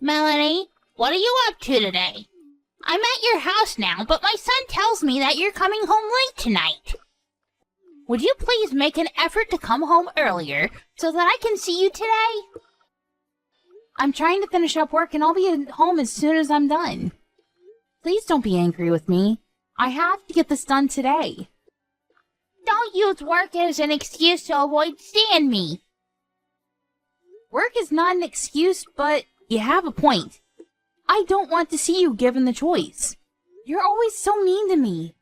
Melanie, what are you up to today? I'm at your house now, but my son tells me that you're coming home late tonight. Would you please make an effort to come home earlier so that I can see you today? I'm trying to finish up work and I'll be at home as soon as I'm done. Please don't be angry with me. I have to get this done today. Don't use work as an excuse to avoid seeing me. Work is not an excuse, but you have a point. I don't want to see you given the choice. You're always so mean to me.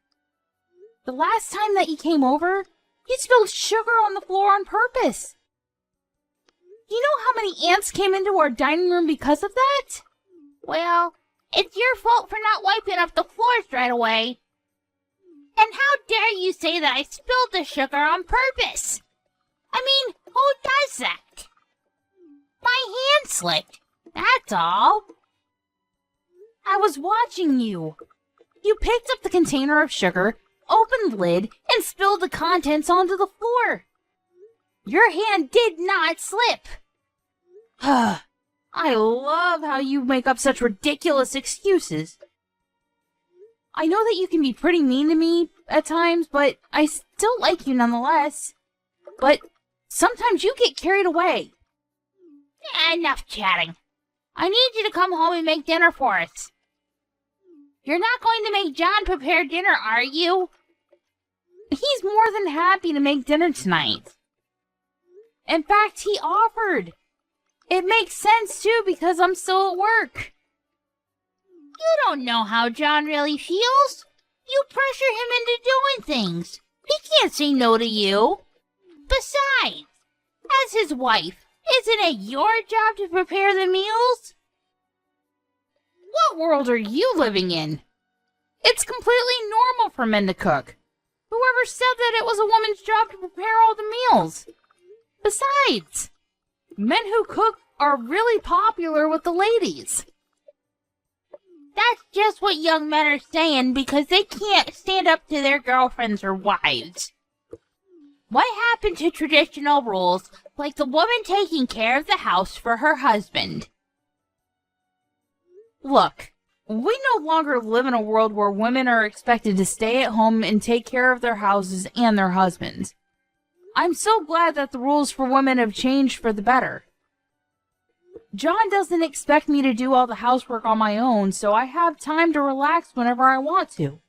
The last time that you came over, you spilled sugar on the floor on purpose. You know how many ants came into our dining room because of that? Well, it's your fault for not wiping up the floors right away. And how dare you say that I spilled the sugar on purpose? I mean, who does that? My hand slipped, that's all. I was watching you. You picked up the container of sugar, opened the lid, and spilled the contents onto the floor. Your hand did not slip. I love how you make up such ridiculous excuses. I know that you can be pretty mean to me at times, but I still like you nonetheless. But sometimes you get carried away. Enough chatting. I need you to come home and make dinner for us. You're not going to make John prepare dinner, are you? He's more than happy to make dinner tonight. In fact, he offered. It makes sense, too, because I'm still at work. You don't know how John really feels. You pressure him into doing things. He can't say no to you. Besides, as his wife, isn't it your job to prepare the meals? What world are you living in? It's completely normal for men to cook. Whoever said that it was a woman's job to prepare all the meals? Besides, men who cook are really popular with the ladies. That's just what young men are saying because they can't stand up to their girlfriends or wives. What happened to traditional rules like the woman taking care of the house for her husband? Look, we no longer live in a world where women are expected to stay at home and take care of their houses and their husbands. I'm so glad that the rules for women have changed for the better. John doesn't expect me to do all the housework on my own, so I have time to relax whenever I want to.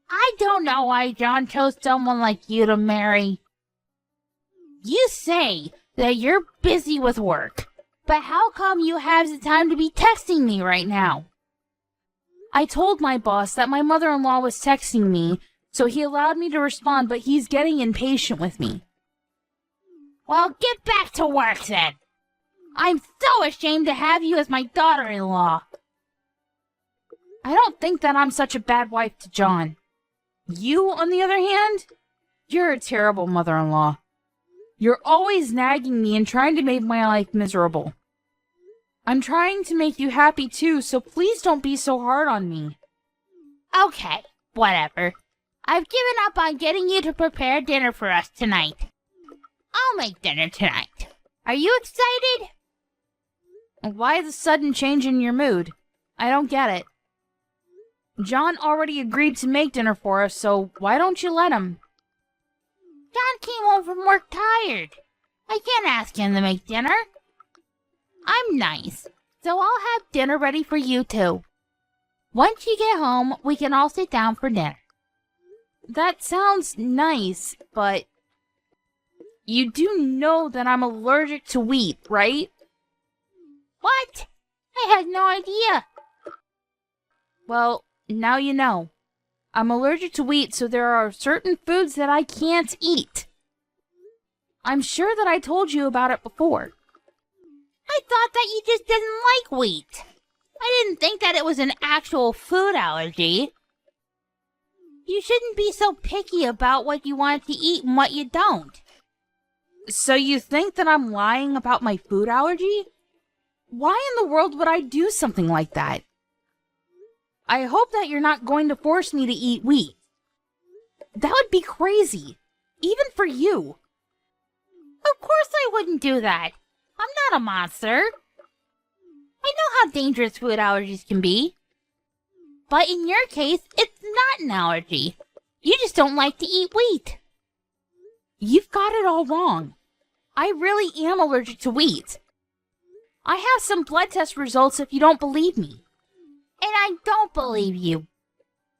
I don't know why John chose someone like you to marry. You say that you're busy with work, but how come you have the time to be texting me right now? I told my boss that my mother-in-law was texting me, so he allowed me to respond, but he's getting impatient with me. Well, get back to work then. I'm so ashamed to have you as my daughter-in-law. I don't think that I'm such a bad wife to John. You, on the other hand, you're a terrible mother-in-law. You're always nagging me and trying to make my life miserable. I'm trying to make you happy too, so please don't be so hard on me. Okay, whatever. I've given up on getting you to prepare dinner for us tonight. I'll make dinner tonight. Are you excited? Why the sudden change in your mood? I don't get it. John already agreed to make dinner for us, so why don't you let him? John came home from work tired. I can't ask him to make dinner. I'm nice, so I'll have dinner ready for you too. Once you get home, we can all sit down for dinner. That sounds nice, but you do know that I'm allergic to wheat, right? What? I had no idea. Well, now you know. I'm allergic to wheat, so there are certain foods that I can't eat. I'm sure that I told you about it before. I thought that you just didn't like wheat. I didn't think that it was an actual food allergy. You shouldn't be so picky about what you want to eat and what you don't. So you think that I'm lying about my food allergy? Why in the world would I do something like that? I hope that you're not going to force me to eat wheat. That would be crazy, even for you. Of course I wouldn't do that. I'm not a monster. I know how dangerous food allergies can be. But in your case, it's not an allergy. You just don't like to eat wheat. You've got it all wrong. I really am allergic to wheat. I have some blood test results if you don't believe me. And I don't believe you.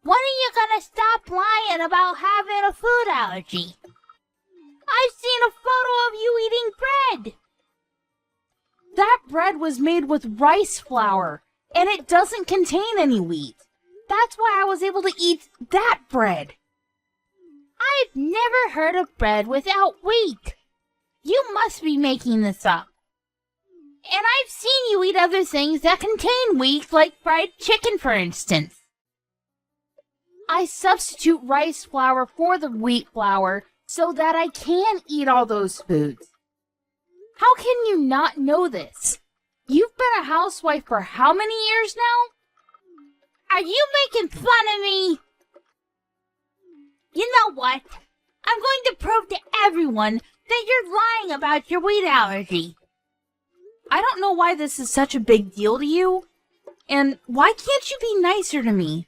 When are you gonna stop lying about having a food allergy? I've seen a photo of you eating bread. That bread was made with rice flour, and it doesn't contain any wheat. That's why I was able to eat that bread. I've never heard of bread without wheat. You must be making this up. And I've seen you eat other things that contain wheat, like fried chicken, for instance. I substitute rice flour for the wheat flour so that I can eat all those foods. How can you not know this? You've been a housewife for how many years now? Are you making fun of me? You know what? I'm going to prove to everyone that you're lying about your wheat allergy. I don't know why this is such a big deal to you. And why can't you be nicer to me?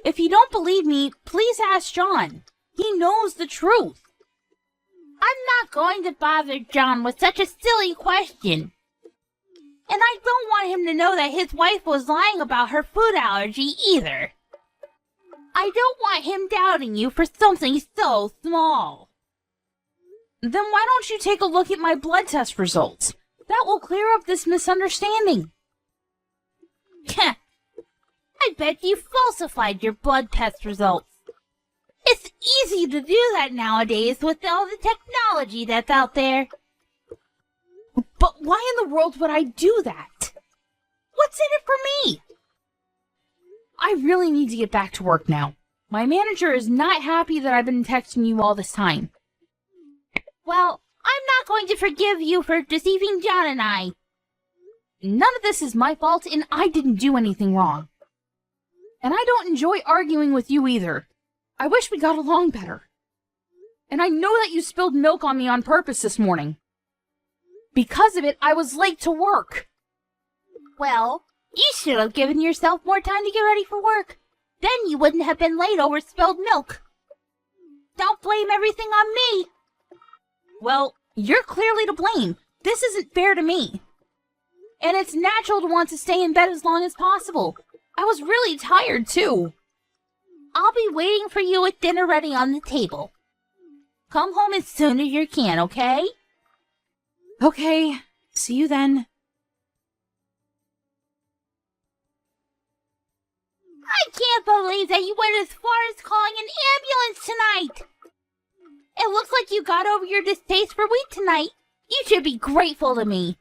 If you don't believe me, please ask John. He knows the truth. I'm not going to bother John with such a silly question. And I don't want him to know that his wife was lying about her food allergy either. I don't want him doubting you for something so small. Then why don't you take a look at my blood test results? That will clear up this misunderstanding. Heh. I bet you falsified your blood test results. It's easy to do that nowadays with all the technology that's out there. But why in the world would I do that? What's in it for me? I really need to get back to work now. My manager is not happy that I've been texting you all this time. Well, I'm not going to forgive you for deceiving John and I. None of this is my fault, and I didn't do anything wrong. And I don't enjoy arguing with you either. I wish we got along better. And I know that you spilled milk on me on purpose this morning. Because of it, I was late to work. Well, you should have given yourself more time to get ready for work. Then you wouldn't have been late over spilled milk. Don't blame everything on me. Well, you're clearly to blame. This isn't fair to me. And it's natural to want to stay in bed as long as possible. I was really tired, too. I'll be waiting for you with dinner ready on the table. Come home as soon as you can, okay? Okay. See you then. I can't believe that you went as far as calling an ambulance tonight. It looks like you got over your distaste for wheat tonight. You should be grateful to me.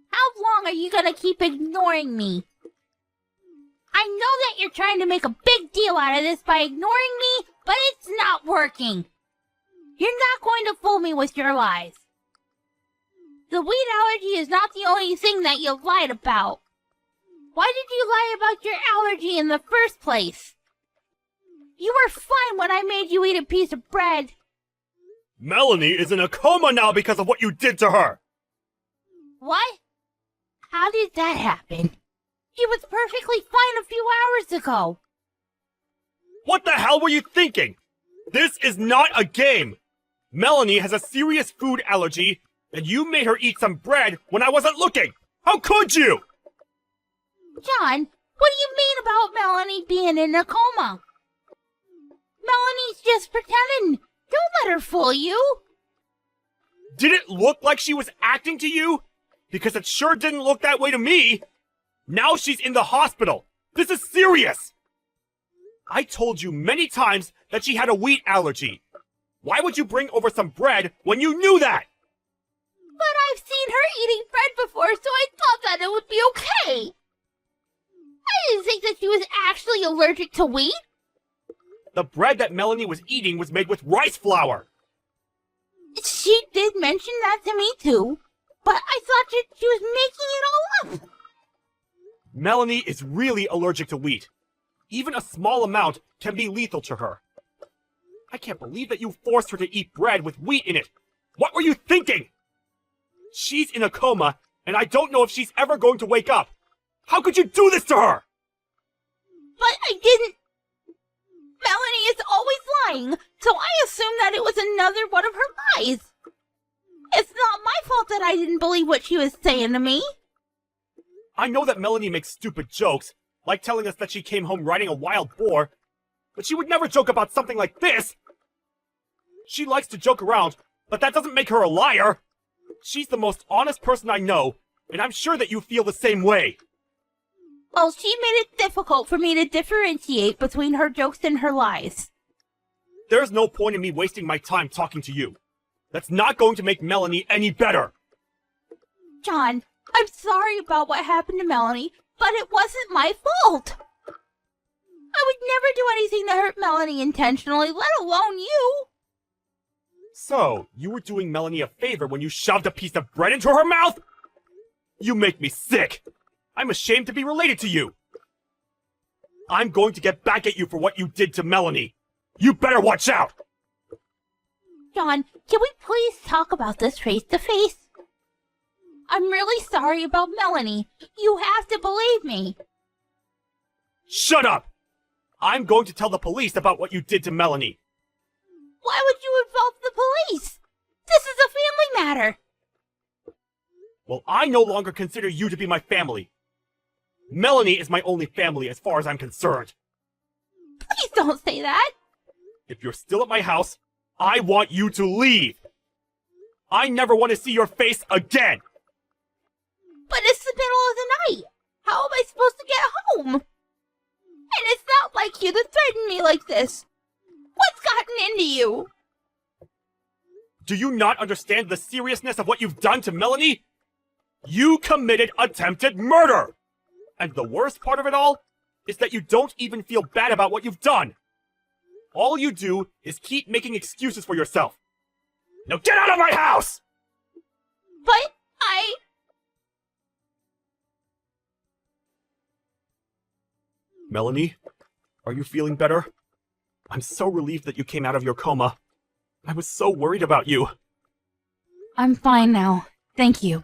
How long are you gonna keep ignoring me? I know that you're trying to make a big deal out of this by ignoring me, but it's not working. You're not going to fool me with your lies. The wheat allergy is not the only thing that you lied about. Why did you lie about your allergy in the first place? You were fine when I made you eat a piece of bread. Melanie is in a coma now because of what you did to her! What? How did that happen? She was perfectly fine a few hours ago. What the hell were you thinking? This is not a game! Melanie has a serious food allergy, and you made her eat some bread when I wasn't looking! How could you? John, what do you mean about Melanie being in a coma? Melanie's just pretending. Don't let her fool you. Did it look like she was acting to you? Because it sure didn't look that way to me. Now she's in the hospital. This is serious. I told you many times that she had a wheat allergy. Why would you bring over some bread when you knew that? But I've seen her eating bread before, so I thought that it would be okay. I didn't think that she was actually allergic to wheat. The bread that Melanie was eating was made with rice flour. She did mention that to me too, but I thought that she was making it all up. Melanie is really allergic to wheat. Even a small amount can be lethal to her. I can't believe that you forced her to eat bread with wheat in it. What were you thinking? She's in a coma, and I don't know if she's ever going to wake up. How could you do this to her? But I didn't. Melanie is always lying, so I assumed that it was another one of her lies. It's not my fault that I didn't believe what she was saying to me. I know that Melanie makes stupid jokes, like telling us that she came home riding a wild boar, but she would never joke about something like this. She likes to joke around, but that doesn't make her a liar. She's the most honest person I know, and I'm sure that you feel the same way. Well, she made it difficult for me to differentiate between her jokes and her lies. There's no point in me wasting my time talking to you. That's not going to make Melanie any better. John, I'm sorry about what happened to Melanie, but it wasn't my fault. I would never do anything to hurt Melanie intentionally, let alone you. So, you were doing Melanie a favor when you shoved a piece of bread into her mouth? You make me sick. I'm ashamed to be related to you. I'm going to get back at you for what you did to Melanie. You better watch out! John, can we please talk about this face to face? I'm really sorry about Melanie. You have to believe me. Shut up! I'm going to tell the police about what you did to Melanie. Why would you involve the police? This is a family matter. Well, I no longer consider you to be my family. Melanie is my only family as far as I'm concerned. Please don't say that. If you're still at my house, I want you to leave. I never want to see your face again. But it's the middle of the night. How am I supposed to get home? And it's not like you to threaten me like this. What's gotten into you? Do you not understand the seriousness of what you've done to Melanie? You committed attempted murder! And the worst part of it all is that you don't even feel bad about what you've done. All you do is keep making excuses for yourself. Now get out of my house! But Melanie, are you feeling better? I'm so relieved that you came out of your coma. I was so worried about you. I'm fine now. Thank you.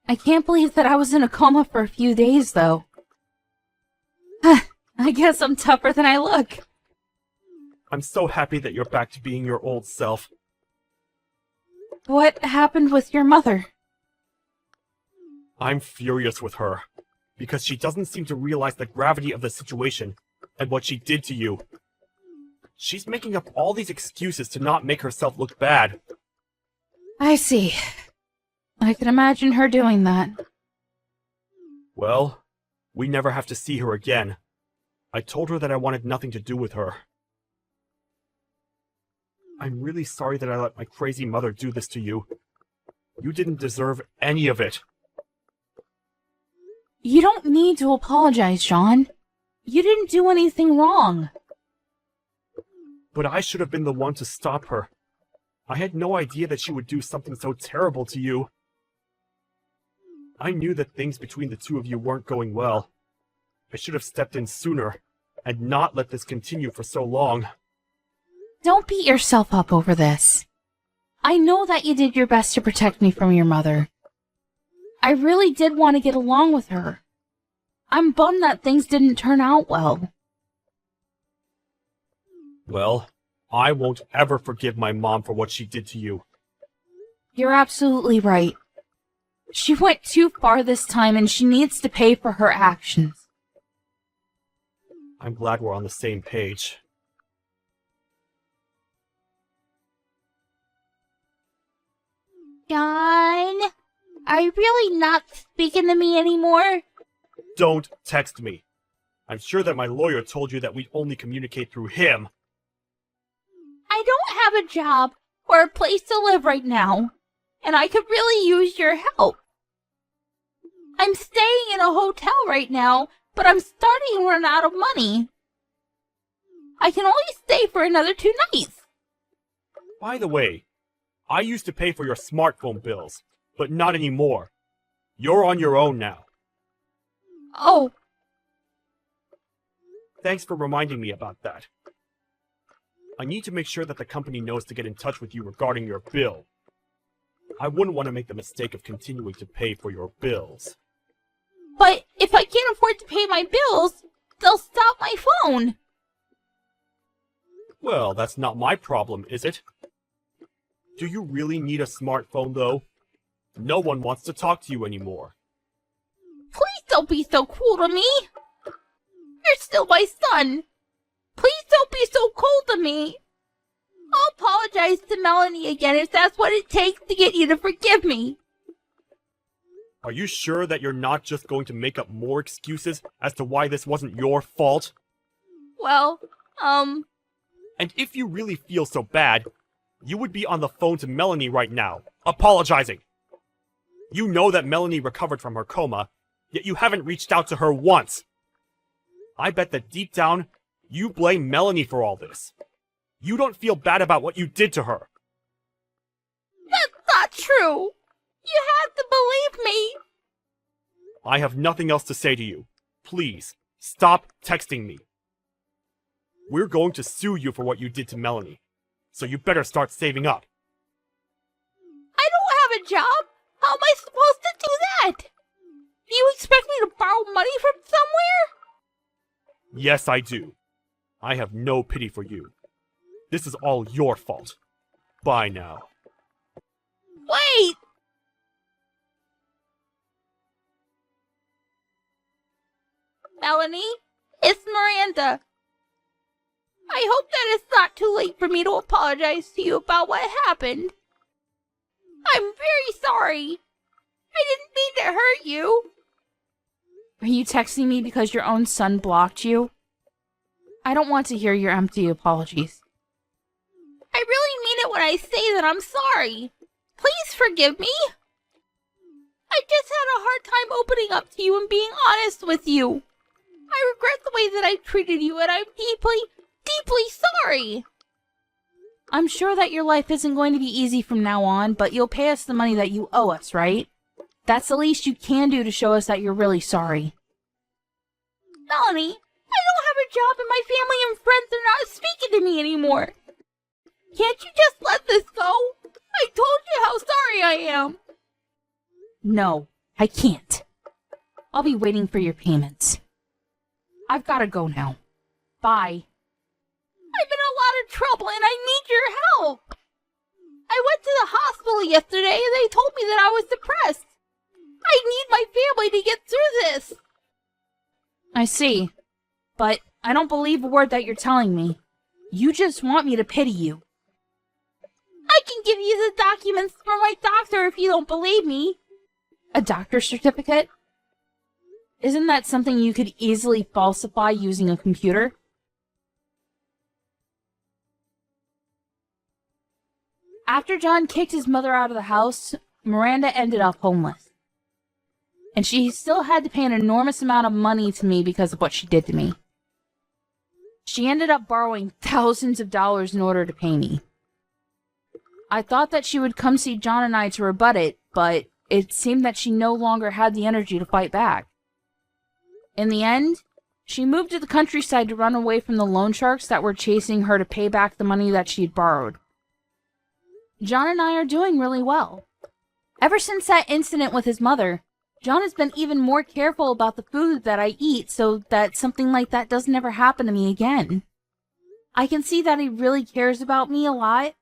I can't believe that I was in a coma for a few days, though. I guess I'm tougher than I look. I'm so happy that you're back to being your old self. What happened with your mother? I'm furious with her, because she doesn't seem to realize the gravity of the situation and what she did to you. She's making up all these excuses to not make herself look bad. I see. I can imagine her doing that. Well, we never have to see her again. I told her that I wanted nothing to do with her. I'm really sorry that I let my crazy mother do this to you. You didn't deserve any of it. You don't need to apologize, John. You didn't do anything wrong. But I should have been the one to stop her. I had no idea that she would do something so terrible to you. I knew that things between the two of you weren't going well. I should have stepped in sooner, and not let this continue for so long. Don't beat yourself up over this. I know that you did your best to protect me from your mother. I really did want to get along with her. I'm bummed that things didn't turn out well. Well, I won't ever forgive my mom for what she did to you. You're absolutely right. She went too far this time and she needs to pay for her actions. I'm glad we're on the same page. John, are you really not speaking to me anymore? Don't text me. I'm sure that my lawyer told you that we'd only communicate through him. I don't have a job or a place to live right now, and I could really use your help. I'm staying in a hotel right now, but I'm starting to run out of money. I can only stay for another 2 nights. By the way, I used to pay for your smartphone bills, but not anymore. You're on your own now. Oh. Thanks for reminding me about that. I need to make sure that the company knows to get in touch with you regarding your bill. I wouldn't want to make the mistake of continuing to pay for your bills. But if I can't afford to pay my bills, they'll stop my phone. Well, that's not my problem, is it? Do you really need a smartphone, though? No one wants to talk to you anymore. Please don't be so cruel to me. You're still my son. Please don't be so cold to me. I'll apologize to Melanie again if that's what it takes to get you to forgive me. Are you sure that you're not just going to make up more excuses as to why this wasn't your fault? Well, And if you really feel so bad, you would be on the phone to Melanie right now, apologizing. You know that Melanie recovered from her coma, yet you haven't reached out to her once. I bet that deep down, you blame Melanie for all this. You don't feel bad about what you did to her. That's not true. You have to believe me. I have nothing else to say to you. Please, stop texting me. We're going to sue you for what you did to Melanie, so you better start saving up. I don't have a job. How am I supposed to do that? Do you expect me to borrow money from somewhere? Yes, I do. I have no pity for you. This is all your fault. Bye now. Wait! Melanie, it's Miranda. I hope that it's not too late for me to apologize to you about what happened. I'm very sorry. I didn't mean to hurt you. Are you texting me because your own son blocked you? I don't want to hear your empty apologies. I really mean it when I say that I'm sorry. Please forgive me. I just had a hard time opening up to you and being honest with you. I regret the way that I treated you, and I'm deeply, deeply sorry. I'm sure that your life isn't going to be easy from now on, but you'll pay us the money that you owe us, right? That's the least you can do to show us that you're really sorry. Melanie, I don't have a job and my family and friends are not speaking to me anymore. Can't you just let this go? I told you how sorry I am. No, I can't. I'll be waiting for your payments. I've got to go now. Bye. I'm in a lot of trouble and I need your help. I went to the hospital yesterday and they told me that I was depressed. I need my family to get through this. I see. But I don't believe a word that you're telling me. You just want me to pity you. I can give you the documents from my doctor if you don't believe me. A doctor's certificate? Isn't that something you could easily falsify using a computer? After John kicked his mother out of the house, Miranda ended up homeless. And she still had to pay an enormous amount of money to me because of what she did to me. She ended up borrowing thousands of dollars in order to pay me. I thought that she would come see John and I to rebut it, but it seemed that she no longer had the energy to fight back. In the end, she moved to the countryside to run away from the loan sharks that were chasing her to pay back the money that she had borrowed. John and I are doing really well. Ever since that incident with his mother, John has been even more careful about the food that I eat so that something like that doesn't ever happen to me again. I can see that he really cares about me a lot,